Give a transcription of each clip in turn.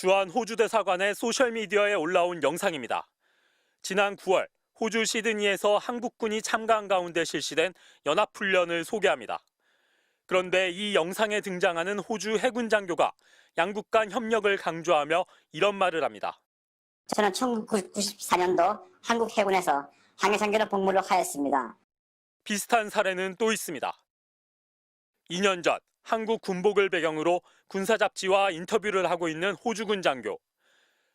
주한 호주 대사관의 소셜미디어에 올라온 영상입니다. 지난 9월 호주 시드니에서 한국군이 참가한 가운데 실시된 연합훈련을 소개합니다. 그런데 이 영상에 등장하는 호주 해군 장교가 양국 간 협력을 강조하며 이런 말을 합니다. 저는 1994년도 한국 해군에서 항해장교로 복무를 하였습니다. 비슷한 사례는 또 있습니다. 2년 전 한국 군복을 배경으로 군사 잡지와 인터뷰를 하고 있는 호주군 장교.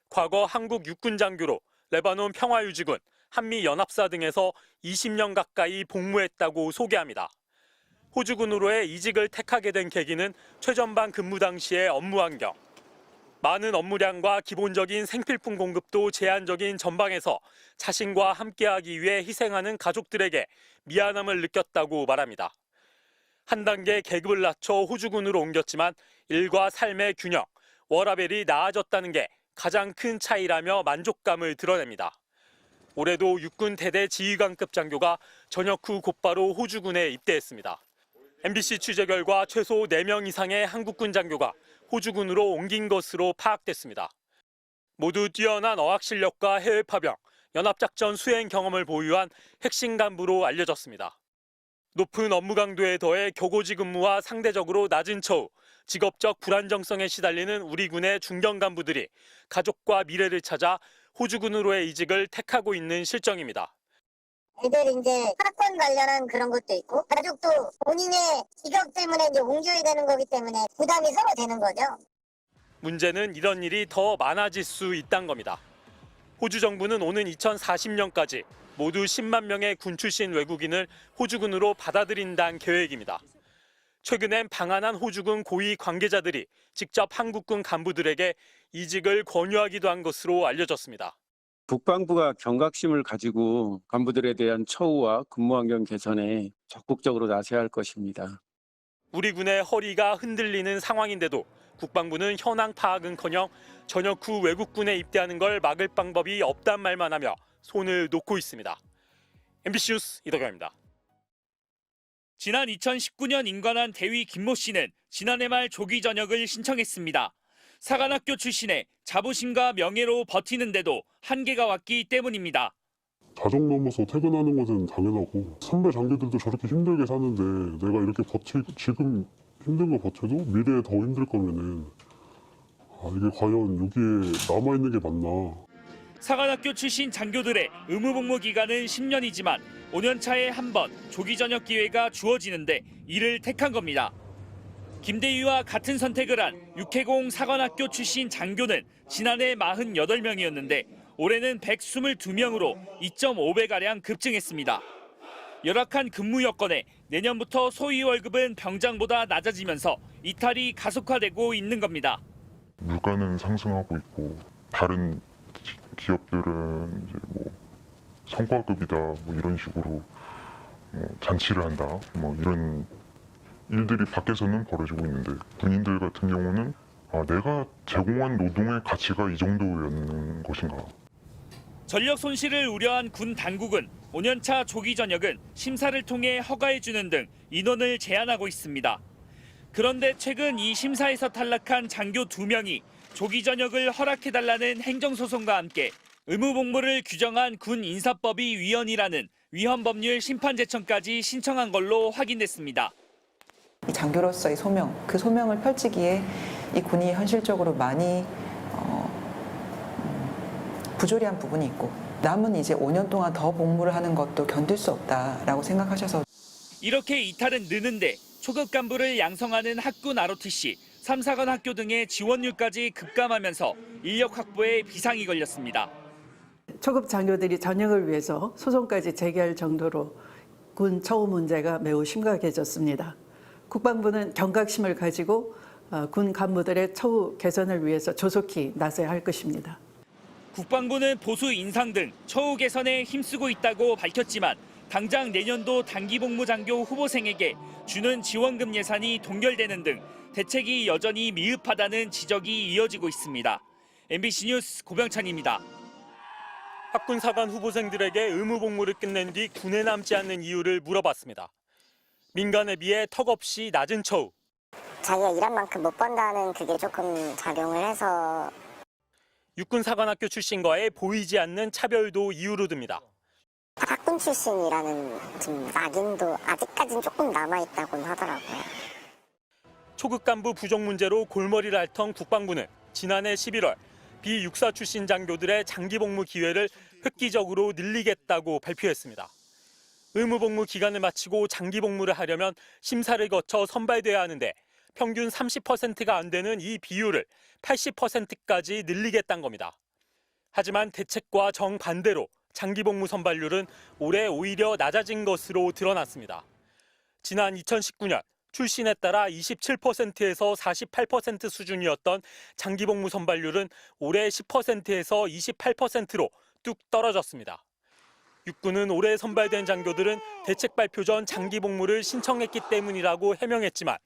과거 한국 육군 장교로 레바논 평화유지군, 한미연합사 등에서 20년 가까이 복무했다고 소개합니다. 호주군으로의 이직을 택하게 된 계기는 최전방 근무 당시의 업무 환경. 많은 업무량과 기본적인 생필품 공급도 제한적인 전방에서 자신과 함께하기 위해 희생하는 가족들에게 미안함을 느꼈다고 말합니다. 한 단계 계급을 낮춰 호주군으로 옮겼지만 일과 삶의 균형, 워라밸이 나아졌다는 게 가장 큰 차이라며 만족감을 드러냅니다. 올해도 육군 대대 지휘관급 장교가 전역 후 곧바로 호주군에 입대했습니다. MBC 취재 결과 최소 4명 이상의 한국군 장교가 호주군으로 옮긴 것으로 파악됐습니다. 모두 뛰어난 어학 실력과 해외 파병, 연합작전 수행 경험을 보유한 핵심 간부로 알려졌습니다. 높은 업무 강도에 더해 교고지 근무와 상대적으로 낮은 처우, 직업적 불안정성에 시달리는 우리 군의 중견 간부들이 가족과 미래를 찾아 호주군으로의 이직을 택하고 있는 실정입니다. 애들 이제 학권 관련한 그런 것도 있고 가족도 본인의 직업 때문에 이제 옮겨야 되는 거기 때문에 부담이 서로 되는 거죠. 문제는 이런 일이 더 많아질 수 있다는 겁니다. 호주 정부는 오는 2040년까지 모두 10만 명의 군 출신 외국인을 호주군으로 받아들인다는 계획입니다. 최근엔 방한한 호주군 고위 관계자들이 직접 한국군 간부들에게 이직을 권유하기도 한 것으로 알려졌습니다. 국방부가 경각심을 가지고 간부들에 대한 처우와 근무 환경 개선에 적극적으로 나서야 할 것입니다. 우리 군의 허리가 흔들리는 상황인데도 국방부는 현황 파악은커녕 전역 후 외국군에 입대하는 걸 막을 방법이 없단 말만 하며 손을 놓고 있습니다. MBC 뉴스 이덕영입니다. 지난 2019년 임관한 대위 김모 씨는 지난해 말 조기 전역을 신청했습니다. 사관학교 출신에 자부심과 명예로 버티는데도 한계가 왔기 때문입니다. 자정 넘어서 퇴근하는 것은 당연하고 선배 장교들도 저렇게 힘들게 사는데 내가 이렇게 지금 힘든 거 버텨도 미래에 더 힘들 거면은 이게 과연 여기에 남아있는 게 맞나. 사관학교 출신 장교들의 의무복무 기간은 10년이지만 5년 차에 한 번 조기 전역 기회가 주어지는데 이를 택한 겁니다. 김대위와 같은 선택을 한 육해공 사관학교 출신 장교는 지난해 48명이었는데 올해는 122명으로 2.5배가량 급증했습니다. 열악한 근무 여건에 내년부터 소위 월급은 병장보다 낮아지면서 이탈이 가속화되고 있는 겁니다. 물가는 상승하고 있고 다른 기업들은 이제 뭐 성과급이다 뭐 이런 식으로 잔치를 한다 뭐 이런 일들이 밖에서는 벌어지고 있는데 군인들 같은 경우는 내가 제공한 노동의 가치가 이 정도였는 것인가. 전력 손실을 우려한 군 당국은 5년차 조기 전역은 심사를 통해 허가해주는 등 인원을 제한하고 있습니다. 그런데 최근 이 심사에서 탈락한 장교 2명이 조기 전역을 허락해달라는 행정소송과 함께 의무복무를 규정한 군 인사법이 위헌이라는 위헌법률 심판제청까지 신청한 걸로 확인됐습니다. 장교로서의 소명, 그 소명을 펼치기에 이 군이 현실적으로 많이 부조리한 부분이 있고 남은 이제 5년 동안 더 복무를 하는 것도 견딜 수 없다라고 생각하셔서 이렇게 이탈은 느는데 초급 간부를 양성하는 학군 ROTC, 3, 4관 학교 등의 지원율까지 급감하면서 인력 확보에 비상이 걸렸습니다. 초급 장교들이 전역을 위해서 소송까지 제기할 정도로 군 처우 문제가 매우 심각해졌습니다. 국방부는 경각심을 가지고 군 간부들의 처우 개선을 위해서 조속히 나서야 할 것입니다. 국방부는 보수 인상 등 처우 개선에 힘쓰고 있다고 밝혔지만 당장 내년도 단기복무 장교 후보생에게 주는 지원금 예산이 동결되는 등 대책이 여전히 미흡하다는 지적이 이어지고 있습니다. MBC 뉴스 고병찬입니다. 학군 사관 후보생들에게 의무복무를 끝낸 뒤 군에 남지 않는 이유를 물어봤습니다. 민간에 비해 턱없이 낮은 처우. 자기가 일한 만큼 못 번다는 그게 조금 작용을 해서 육군사관학교 출신과의 보이지 않는 차별도 이유로 듭니다. 학군 출신이라는 좀 낙인도 아직까지는 조금 남아있다고는 하더라고요. 초급 간부 부족 문제로 골머리를 앓던 국방부는 지난해 11월 비육사 출신 장교들의 장기 복무 기회를 획기적으로 늘리겠다고 발표했습니다. 의무 복무 기간을 마치고 장기 복무를 하려면 심사를 거쳐 선발돼야 하는데 평균 30%가 안 되는 이 비율을 80%까지 늘리겠다는 겁니다. 하지만 대책과 정반대로 장기 복무 선발률은 올해 오히려 낮아진 것으로 드러났습니다. 지난 2019년 출신에 따라 27%에서 48% 수준이었던 장기 복무 선발률은 올해 10%에서 28%로 뚝 떨어졌습니다. 육군은 올해 선발된 장교들은 대책 발표 전 장기 복무를 신청했기 때문이라고 해명했지만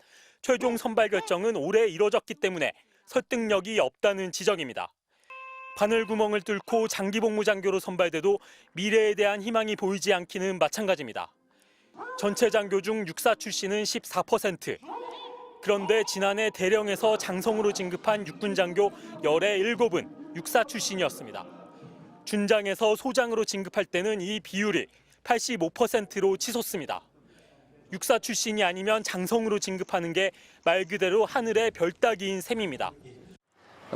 최종 선발 결정은 올해 이뤄졌기 때문에 설득력이 없다는 지적입니다. 바늘구멍을 뚫고 장기 복무 장교로 선발돼도 미래에 대한 희망이 보이지 않기는 마찬가지입니다. 전체 장교 중 육사 출신은 14%. 그런데 지난해 대령에서 장성으로 진급한 육군 장교 17은 육사 출신이었습니다. 준장에서 소장으로 진급할 때는 이 비율이 85%로 치솟습니다. 육사 출신이 아니면 장성으로 진급하는 게 말 그대로 하늘의 별 따기인 셈입니다.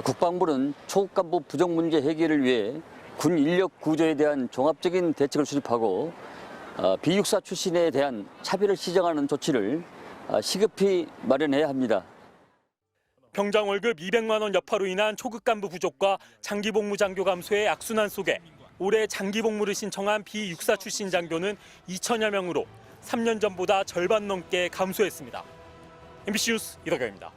국방부는 초급 간부 부족 문제 해결을 위해 군 인력 구조에 대한 종합적인 대책을 수립하고 비육사 출신에 대한 차별을 시정하는 조치를 시급히 마련해야 합니다. 병장 월급 200만 원 여파로 인한 초급 간부 부족과 장기 복무 장교 감소의 악순환 속에 올해 장기 복무를 신청한 비육사 출신 장교는 2천여 명으로 3년 전보다 절반 넘게 감소했습니다. MBC 뉴스 이덕영입니다.